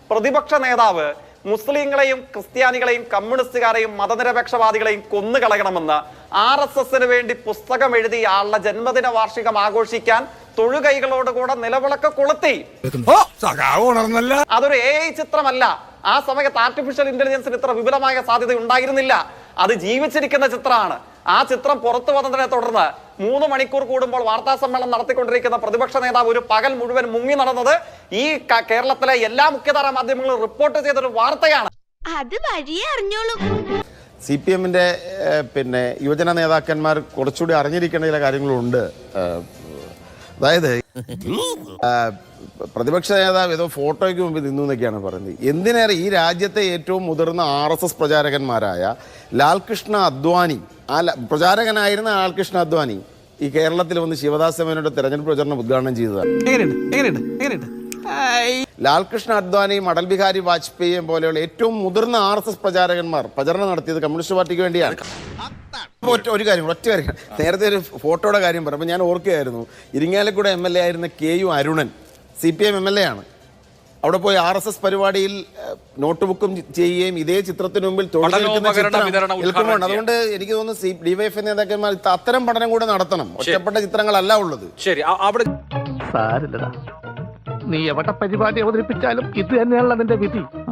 പ്രതിപക്ഷ നേതാവ് മുസ്ലിങ്ങളെയും ക്രിസ്ത്യാനികളെയും കമ്മ്യൂണിസ്റ്റുകാരെയും മതനിരപേക്ഷവാദികളെയും കൊന്നുകളയണമെന്ന് RSSന് വേണ്ടി പുസ്തകം എഴുതി ആളുടെ ജന്മദിന വാർഷികം ആഘോഷിക്കാൻ തൊഴുകൈകളോടുകൂടെ നിലവിളക്ക് കൊളുത്തി. അതൊരു AI ചിത്രമല്ല. ആ സമയത്ത് ആർട്ടിഫിഷ്യൽ ഇന്റലിജൻസിന് ഇത്ര വിപുലമായ സാധ്യത ഉണ്ടായിരുന്നില്ല. അത് ജീവിച്ചിരിക്കുന്ന ചിത്രമാണ്. ആ ചിത്രം പുറത്തു വന്നതിനെ തുടർന്ന് 3 മണിക്കൂർ കൂടുമ്പോൾ വാർത്താ സമ്മേളനം നടത്തിക്കൊണ്ടിരിക്കുന്ന പ്രതിപക്ഷ നേതാവ് ഒരു പകൽ മുഴുവൻ മുങ്ങി നടന്നത് ഈ കേരളത്തിലെ എല്ലാ മുഖ്യധാരാ മാധ്യമങ്ങളും റിപ്പോർട്ട് ചെയ്തൊരു വാർത്തയാണ്. അത് വഴിയേ അറിഞ്ഞോളൂ. CPM-ന്റെ പിന്നെ യുവജന നേതാക്കന്മാർ കുറച്ചുകൂടി അറിഞ്ഞിരിക്കേണ്ട ചില കാര്യങ്ങളുണ്ട്. അതായത് പ്രതിപക്ഷ നേതാവ് ഏതോ ഫോട്ടോയ്ക്ക് മുമ്പിൽ നിന്നു എന്നൊക്കെയാണ് പറയുന്നത്. എന്തിനേറെ ഈ രാജ്യത്തെ ഏറ്റവും മുതിർന്ന RSS പ്രചാരകന്മാരായ ലാൽകൃഷ്ണ അദ്വാനി, പ്രചാരകനായിരുന്ന ലാൽകൃഷ്ണ അദ്വാനി ഈ കേരളത്തിൽ വന്ന് ശിവദാസ് മേനോന്റെ തെരഞ്ഞെടുപ്പ് പ്രചരണം ഉദ്ഘാടനം ചെയ്തതാണ്. ലാൽകൃഷ്ണ അദ്വാനിയും അടൽ ബിഹാരി വാജ്പേയിയും പോലെയുള്ള ഏറ്റവും മുതിർന്ന RSS പ്രചാരകന്മാർ പ്രചരണം നടത്തിയത് കമ്മ്യൂണിസ്റ്റ് പാർട്ടിക്ക് വേണ്ടിയാണ്. ഒറ്റ കാര്യം നേരത്തെ ഒരു ഫോട്ടോയുടെ കാര്യം പറയുമ്പോൾ ഞാൻ ഓർക്കുകയായിരുന്നു, ഇരിങ്ങാലക്കുട MLA ആയിരുന്ന KU അരുണൻ CPM MLA ആണ്. അവിടെ പോയി RSS പരിപാടിയിൽ നോട്ട് ബുക്കും ചെയ്യുകയും ഇതേ ചിത്രത്തിന് മുമ്പിൽ നിൽക്കുന്നുണ്ട്. അതുകൊണ്ട് എനിക്ക് തോന്നുന്നു DYFI നേതാക്കന്മാർ അത്തരം പഠനം കൂടെ നടത്തണം. ഒറ്റപ്പെട്ട ചിത്രങ്ങളല്ല ഉള്ളത്. ശരി, നീ എവിടെ പരിപാടി അവതരിപ്പിച്ചാലും ഇത് തന്നെയാണല്ലോ അതിന്റെ വിധി.